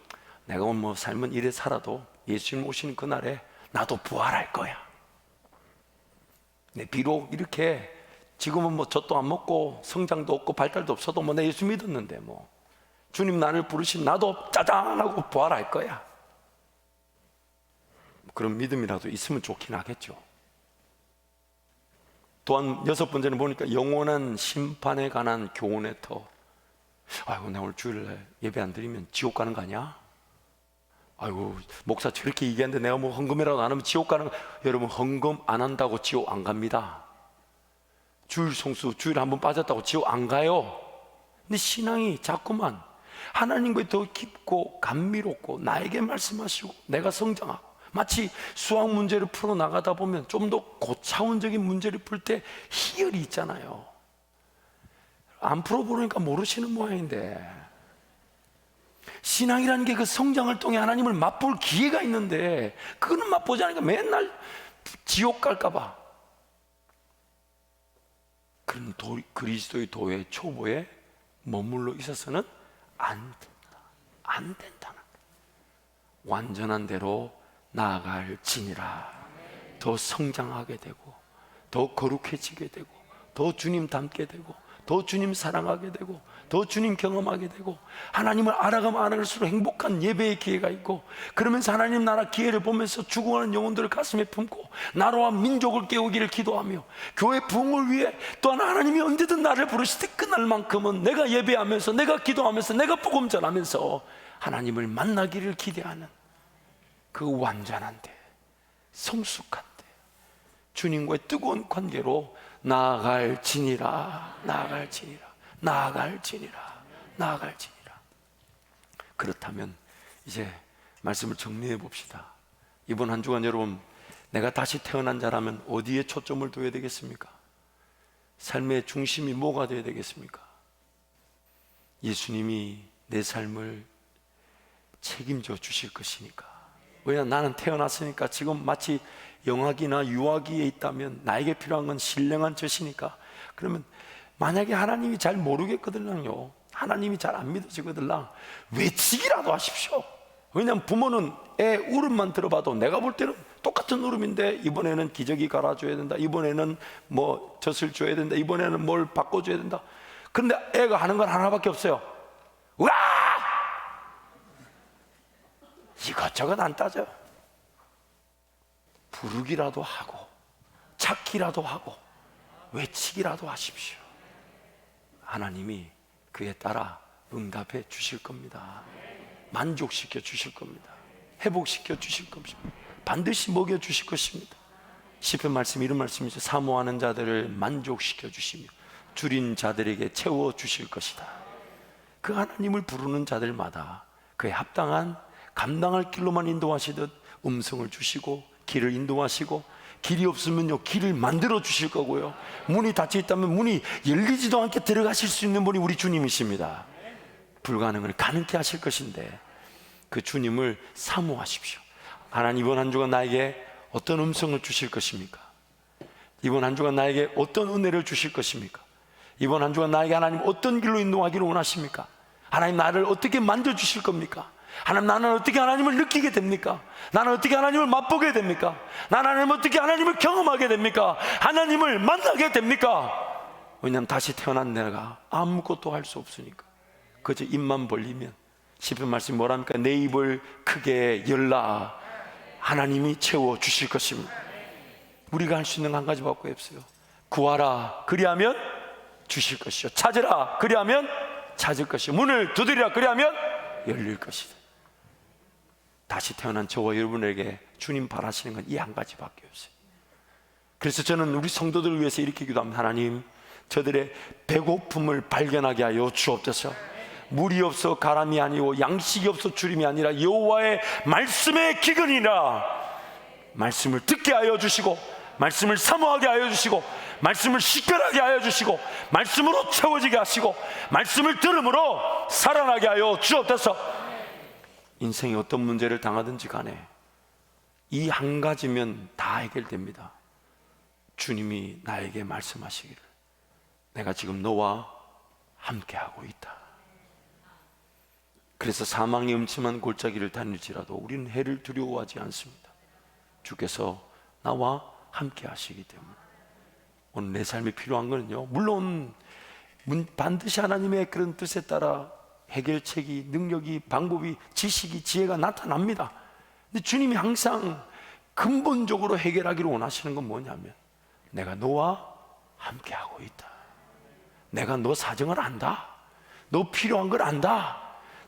내가 뭐 삶은 이래 살아도 예수님 오시는 그날에 나도 부활할 거야. 네, 비록 이렇게 지금은 뭐 젖도 안 먹고 성장도 없고 발달도 없어도 뭐 내 예수 믿었는데 뭐 주님 나를 부르시면 나도 짜잔 하고 부활할 거야. 그런 믿음이라도 있으면 좋긴 하겠죠. 또한 여섯 번째는 보니까 영원한 심판에 관한 교훈의 터. 아이고, 나 오늘 주일날 예배 안 드리면 지옥 가는 거 아니야? 아이고, 목사 저렇게 얘기하는데 내가 뭐 헌금이라도 안 하면 지옥 가는 거. 여러분, 헌금 안 한다고 지옥 안 갑니다. 주일 성수, 주일 한번 빠졌다고 지옥 안 가요. 근데 신앙이 자꾸만 하나님과 더 깊고 감미롭고 나에게 말씀하시고 내가 성장하고, 마치 수학 문제를 풀어나가다 보면 좀 더 고차원적인 문제를 풀 때 희열이 있잖아요. 안 풀어보니까 모르시는 모양인데, 신앙이라는 게 그 성장을 통해 하나님을 맛볼 기회가 있는데 그거는 맛보지 않으니까 맨날 지옥 갈까봐. 그런 그리스도의 도의 초보에 머물러 있어서는 안 된다. 안 된다는 거예요. 완전한 대로 나아갈지니라. 더 성장하게 되고 더 거룩해지게 되고 더 주님 닮게 되고 더 주님 사랑하게 되고 더 주님 경험하게 되고, 하나님을 알아가면 알아갈수록 행복한 예배의 기회가 있고, 그러면서 하나님 나라 기회를 보면서 죽어가는 영혼들을 가슴에 품고 나라와 민족을 깨우기를 기도하며 교회 부흥을 위해 또한 하나님이 언제든 나를 부르실 때 그날만큼은 내가 예배하면서 내가 기도하면서 내가 복음 전하면서 하나님을 만나기를 기대하는 그 완전한데 성숙한데 주님과의 뜨거운 관계로 나아갈지니라. 나아갈지니라. 나아갈지니라. 나아갈지니라. 그렇다면 이제 말씀을 정리해 봅시다. 이번 한 주간 여러분, 내가 다시 태어난 자라면 어디에 초점을 둬야 되겠습니까? 삶의 중심이 뭐가 되어야 되겠습니까? 예수님이 내 삶을 책임져 주실 것이니까. 왜냐, 나는 태어났으니까 지금 마치 영아기나 유아기에 있다면 나에게 필요한 건 신령한 젖이니까. 그러면 만약에 하나님이 잘 모르겠거든요, 하나님이 잘 안 믿어지거든요, 외치기라도 하십시오. 왜냐하면 부모는 애 울음만 들어봐도 내가 볼 때는 똑같은 울음인데 이번에는 기저귀 갈아줘야 된다, 이번에는 뭐 젖을 줘야 된다, 이번에는 뭘 바꿔줘야 된다. 그런데 애가 하는 건 하나밖에 없어요. 와! 이것저것 안 따져. 부르기라도 하고 찾기라도 하고 외치기라도 하십시오. 하나님이 그에 따라 응답해 주실 겁니다. 만족시켜 주실 겁니다. 회복시켜 주실 겁니다. 반드시 먹여 주실 것입니다. 시편 말씀 이런 말씀이죠. 사모하는 자들을 만족시켜 주시며 줄인 자들에게 채워 주실 것이다. 그 하나님을 부르는 자들마다 그에 합당한 감당할 길로만 인도하시듯 음성을 주시고 길을 인도하시고, 길이 없으면요, 길을 만들어 주실 거고요. 문이 닫혀 있다면 문이 열리지도 않게 들어가실 수 있는 분이 우리 주님이십니다. 불가능을 가능케 하실 것인데 그 주님을 사모하십시오. 하나님, 이번 한 주간 나에게 어떤 음성을 주실 것입니까? 이번 한 주간 나에게 어떤 은혜를 주실 것입니까? 이번 한 주간 나에게 하나님 어떤 길로 인도하기를 원하십니까? 하나님, 나를 어떻게 만져주실 겁니까? 하나님, 나는 어떻게 하나님을 느끼게 됩니까? 나는 어떻게 하나님을 맛보게 됩니까? 나는 하나님 어떻게 하나님을 경험하게 됩니까? 하나님을 만나게 됩니까? 왜냐하면 다시 태어난 내가 아무것도 할 수 없으니까. 그저 입만 벌리면, 시편 말씀이 뭐랍니까? 내 입을 크게 열라, 하나님이 채워주실 것입니다. 우리가 할 수 있는 한 가지밖에 없어요. 구하라, 그리하면 주실 것이요, 찾으라, 그리하면 찾을 것이요, 문을 두드리라, 그리하면 열릴 것이다. 다시 태어난 저와 여러분에게 주님 바라시는 건 이 한 가지밖에 없어요. 그래서 저는 우리 성도들을 위해서 이렇게 기도합니다. 하나님, 저들의 배고픔을 발견하게 하여 주옵소서. 물이 없어 가람이 아니고 양식이 없어 주림이 아니라 여호와의 말씀의 기근이라. 말씀을 듣게 하여 주시고, 말씀을 사모하게 하여 주시고, 말씀을 식별하게 하여 주시고, 말씀으로 채워지게 하시고, 말씀을 들음으로 살아나게 하여 주옵소서. 인생이 어떤 문제를 당하든지 간에 이 한 가지면 다 해결됩니다. 주님이 나에게 말씀하시기를, 내가 지금 너와 함께하고 있다. 그래서 사망의 음침한 골짜기를 다닐지라도 우리는 해를 두려워하지 않습니다. 주께서 나와 함께 하시기 때문에. 오늘 내 삶에 필요한 거는요, 물론 반드시 하나님의 그런 뜻에 따라 해결책이, 능력이, 방법이, 지식이, 지혜가 나타납니다. 근데 주님이 항상 근본적으로 해결하기를 원하시는 건 뭐냐면, 내가 너와 함께하고 있다. 내가 너 사정을 안다. 너 필요한 걸 안다.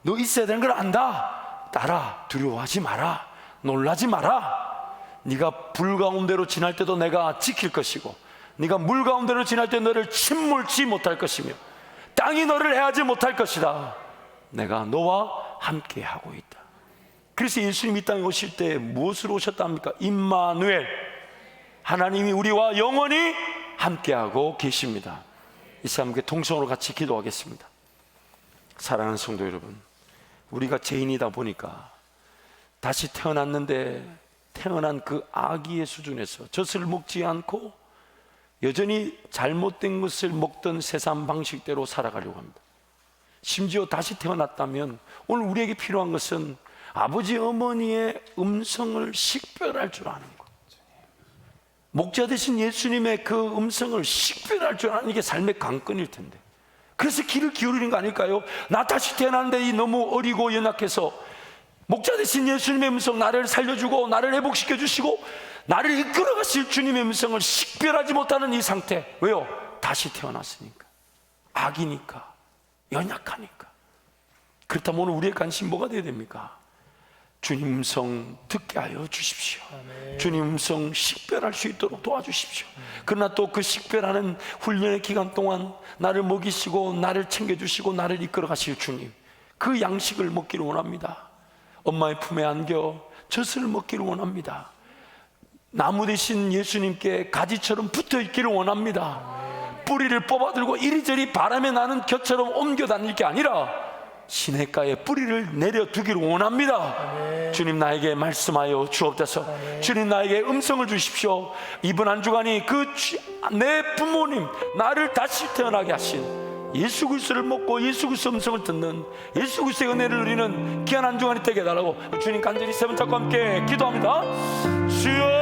너 있어야 되는 걸 안다. 따라, 두려워하지 마라. 놀라지 마라. 네가 불 가운데로 지날 때도 내가 지킬 것이고, 네가 물 가운데로 지날 때 너를 침몰치 못할 것이며, 땅이 너를 해하지 못할 것이다. 내가 너와 함께 하고 있다. 그래서 예수님이 이 땅에 오실 때 무엇으로 오셨다 합니까? 임마누엘, 하나님이 우리와 영원히 함께하고 계십니다. 이 사람께 통성으로 같이 기도하겠습니다. 사랑하는 성도 여러분, 우리가 죄인이다 보니까 다시 태어났는데 태어난 그 아기의 수준에서 젖을 먹지 않고 여전히 잘못된 것을 먹던 세상 방식대로 살아가려고 합니다. 심지어 다시 태어났다면 오늘 우리에게 필요한 것은 아버지 어머니의 음성을 식별할 줄 아는 것, 목자 되신 예수님의 그 음성을 식별할 줄 아는 게 삶의 관건일 텐데, 그래서 귀를 기울이는 거 아닐까요? 나 다시 태어났는데 이 너무 어리고 연약해서 목자 되신 예수님의 음성, 나를 살려주고 나를 회복시켜 주시고 나를 이끌어 가실 주님의 음성을 식별하지 못하는 이 상태. 왜요? 다시 태어났으니까, 아기니까, 연약하니까. 그렇다면 오늘 우리의 관심 뭐가 되어야 됩니까? 주님 음성 듣게 하여 주십시오. 아멘. 주님 음성 식별할 수 있도록 도와주십시오. 그러나 또 그 식별하는 훈련의 기간 동안 나를 먹이시고 나를 챙겨주시고 나를 이끌어 가실 주님, 그 양식을 먹기를 원합니다. 엄마의 품에 안겨 젖을 먹기를 원합니다. 나무 대신 예수님께 가지처럼 붙어 있기를 원합니다. 뿌리를 뽑아들고 이리저리 바람에 나는 곁처럼 옮겨 다닐 게 아니라 시냇가에 뿌리를 내려두기를 원합니다. 아멘. 주님, 나에게 말씀하여 주옵소서. 아멘. 주님, 나에게 음성을 주십시오. 이번 한 주간이 내 부모님, 나를 다시 태어나게 하신 예수 그리스도를 먹고 예수 그리스도 음성을 듣는, 예수 그리스도의 은혜를 누리는 귀한 한 주간이 되게 해달라고 주님 간절히 세 번 잡고 함께 기도합니다. 주여